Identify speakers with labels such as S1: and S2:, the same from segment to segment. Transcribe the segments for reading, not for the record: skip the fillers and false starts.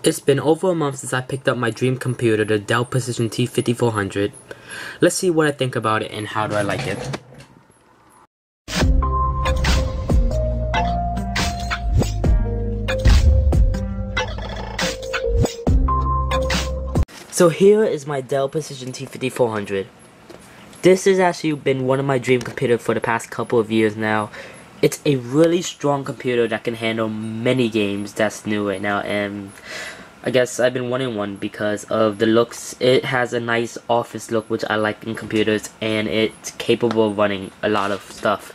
S1: It's been over a month since I picked up my dream computer, the Dell Precision T5400. Let's see what I think about it and how do I like it. So here is my Dell Precision T5400. This has actually been one of my dream computers for the past couple of years now. It's a really strong computer that can handle many games that's new right now, and I guess I've been wanting one because of the looks. It has a nice office look, which I like in computers, and it's capable of running a lot of stuff.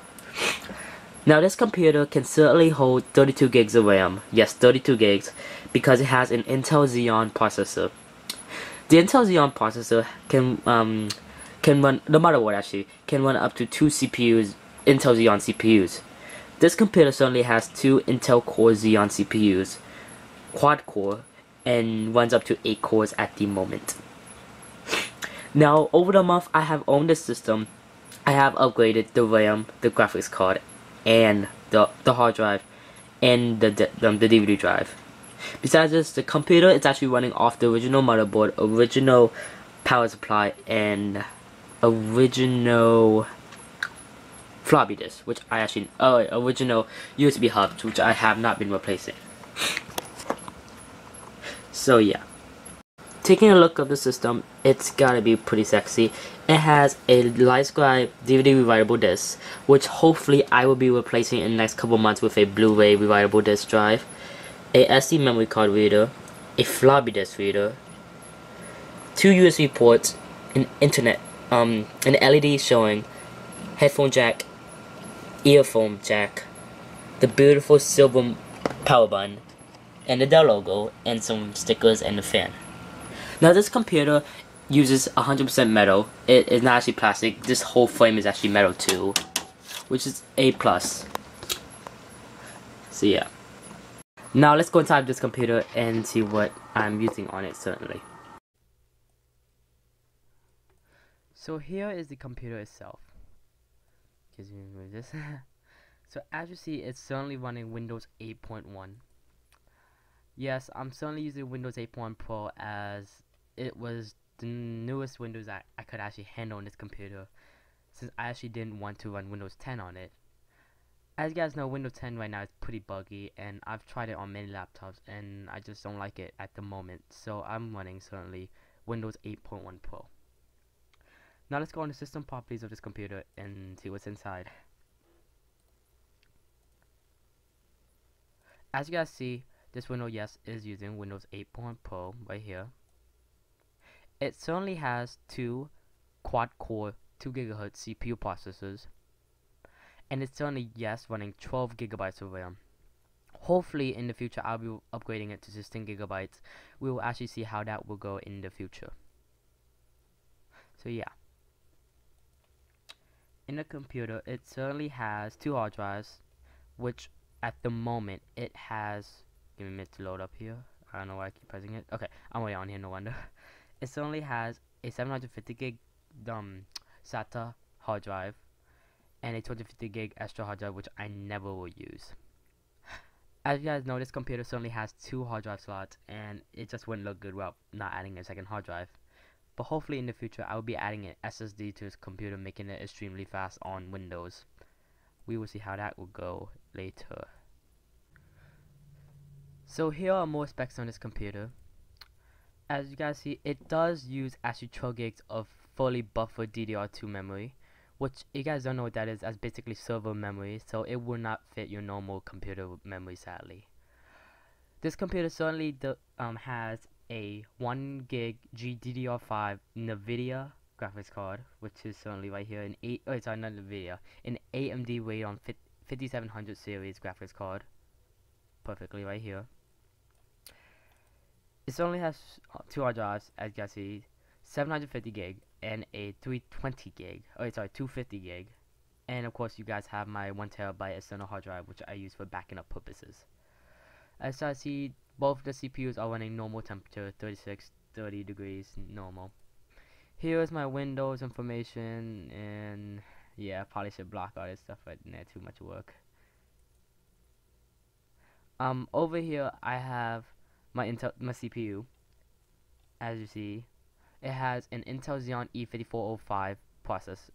S1: Now this computer can certainly hold 32 gigs of RAM. Yes, 32 gigs, because it has an Intel Xeon processor. The Intel Xeon processor can run, no matter what actually, can run up to 2 CPUs, Intel Xeon CPUs. This computer certainly has 2 Intel Core Xeon CPUs, quad core, and runs up to 8 cores at the moment. Now, over the month I have owned this system, I have upgraded the RAM, the graphics card, and the hard drive, and the DVD drive. Besides this, the computer is actually running off the original motherboard, original power supply, and original floppy disk, which I actually, original USB hubs, which I have not been replacing. So yeah, taking a look at the system, it's gotta be pretty sexy. It has a LightScribe DVD rewritable disc, which hopefully I will be replacing in the next couple months with a Blu-ray rewritable disc drive, a SD memory card reader, a floppy disk reader, 2 USB ports, an internet, an LED showing, headphone jack, earphone jack, the beautiful silver power button, and the Dell logo, and some stickers and a fan. Now this computer uses 100% metal. It is not actually plastic. This whole frame is actually metal too, which is a plus. So yeah. Now let's go inside this computer and see what I'm using on it certainly. So here is the computer itself. So as you see, it's certainly running Windows 8.1. Yes, I'm certainly using Windows 8.1 Pro as it was the newest Windows that I could actually handle on this computer, since I actually didn't want to run Windows 10 on it. As you guys know, Windows 10 right now is pretty buggy, and I've tried it on many laptops and I just don't like it at the moment, so I'm running certainly Windows 8.1 Pro. Now let's go on the system properties of this computer and see what's inside. As you guys see, this window, yes, is using Windows 8.1 Pro right here. It certainly has 2 quad-core 2 GHz CPU processors, and it's certainly, yes, running 12 gigabytes of RAM. Hopefully in the future I'll be upgrading it to 16 gigabytes. We will actually see how that will go in the future. So yeah. In the computer, it certainly has 2 hard drives, which at the moment it has, give me a minute to load up here. I don't know why I keep pressing it. Okay, I'm way on here, no wonder. It certainly has a 750 gig SATA hard drive and a 250 gig extra hard drive, which I never will use. As you guys know, this computer certainly has 2 hard drive slots, and it just wouldn't look good without not adding a second hard drive. But hopefully in the future I will be adding an SSD to this computer, making it extremely fast on Windows. We will see how that will go later. So here are more specs on this computer. As you guys see, it does use actually 12 gigs of fully buffered DDR2 memory, which you guys don't know what that is, as basically server memory, so it will not fit your normal computer memory, sadly. This computer certainly has a 1 gig GDDR5 NVIDIA graphics card, which is certainly right here, an not NVIDIA, an AMD Radeon 5700 series graphics card, perfectly right here. It only has 2 hard drives, as you guys see, 750 gig and a 320 gig, 250 gig, and of course you guys have my 1 terabyte external hard drive, which I use for backing up purposes. As I see, both the CPUs are running normal temperature, 30 degrees normal. Here is my Windows information, and yeah, I probably should block all this stuff, but nah, too much work. Over here I have my CPU. As you see, it has an Intel Xeon E5405 process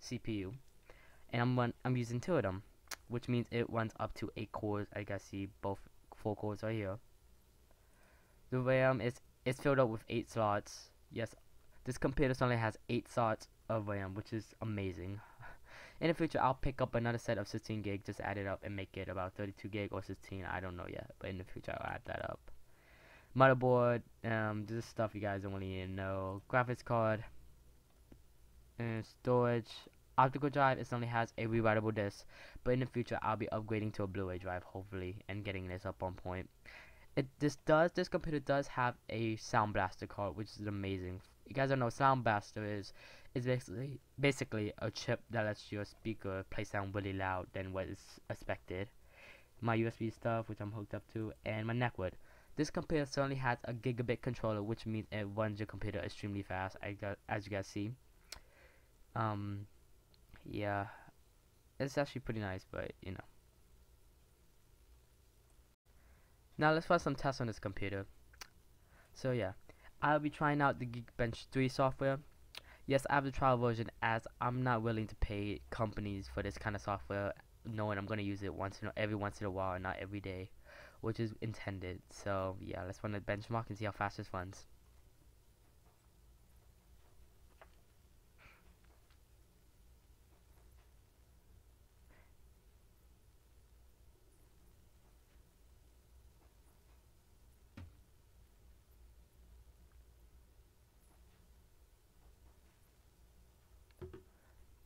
S1: CPU, and I'm using two of them, which means it runs up to 8 cores. I guess see both 4 cores right here. The RAM is filled up with 8 slots. Yes, this computer only has 8 slots of RAM, which is amazing. In the future, I'll pick up another set of 16 gig, just add it up and make it about 32 gig or 16. I don't know yet, but in the future I'll add that up. Motherboard, this is stuff you guys don't really need to know. Graphics card, and storage. Optical drive, it only has a rewritable disk, but in the future I'll be upgrading to a Blu-ray drive hopefully and getting this up on point. This computer does have a Sound Blaster card, which is amazing. You guys don't know, Sound Blaster is basically a chip that lets your speaker play sound really loud than what is expected. My USB stuff, which I'm hooked up to, and my neckwood. This computer certainly has a gigabit controller, which means it runs your computer extremely fast, as you guys see. Yeah, it's actually pretty nice, but you know. Now let's run some tests on this computer. So yeah, I'll be trying out the Geekbench 3 software. Yes, I have the trial version, as I'm not willing to pay companies for this kind of software, knowing I'm going to use it every once in a while and not every day, which is intended. So yeah, let's run the benchmark and see how fast this runs.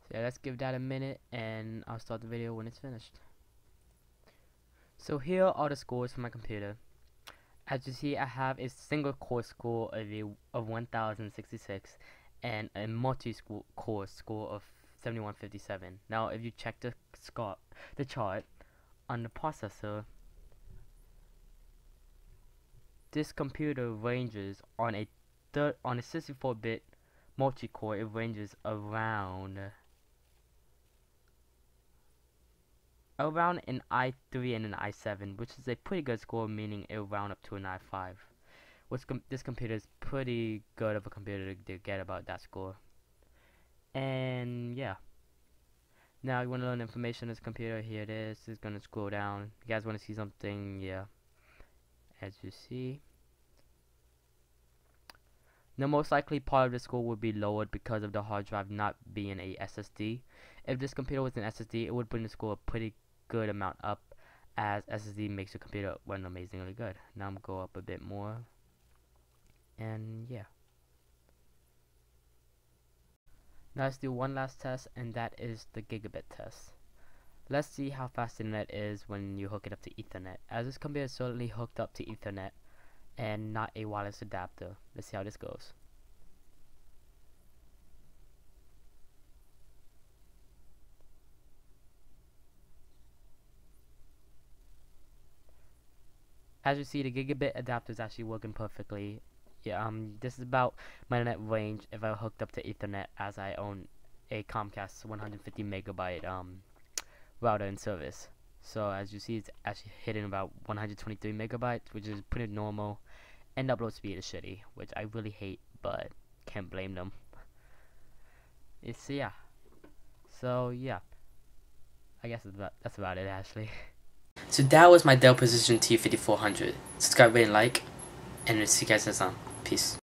S1: So yeah, let's give that a minute and I'll start the video when it's finished. So here are the scores for my computer. As you see, I have a single core score of 1066 and a multi-core score of 7157. Now if you check the chart on the processor, this computer ranges on a 64-bit multi-core, it ranges around an i3 and an i7, which is a pretty good score, meaning it will round up to an i5. This computer is pretty good of a computer to get about that score. And yeah, now you want to learn information on this computer, here it is. It's going to scroll down. You guys want to see something? Yeah, as you see, the most likely part of the score would be lowered because of the hard drive not being a SSD. If this computer was an SSD, it would bring the score a pretty good amount up, as SSD makes your computer run amazingly good. Now I'm going to go up a bit more, and yeah. Now let's do one last test, and that is the Gigabit Test. Let's see how fast the internet is when you hook it up to Ethernet, as this computer is certainly hooked up to Ethernet and not a wireless adapter. Let's see how this goes. As you see, the gigabit adapter is actually working perfectly. Yeah, this is about my net range if I hooked up to Ethernet, as I own a Comcast 150 megabyte router and service. So as you see, it's actually hitting about 123 megabytes, which is pretty normal. And upload speed is shitty, which I really hate, but can't blame them. Yeah. So yeah, I guess that's about it actually. So that was my Dell Precision T5400. Subscribe, rate, and like, and see you guys next time. Peace.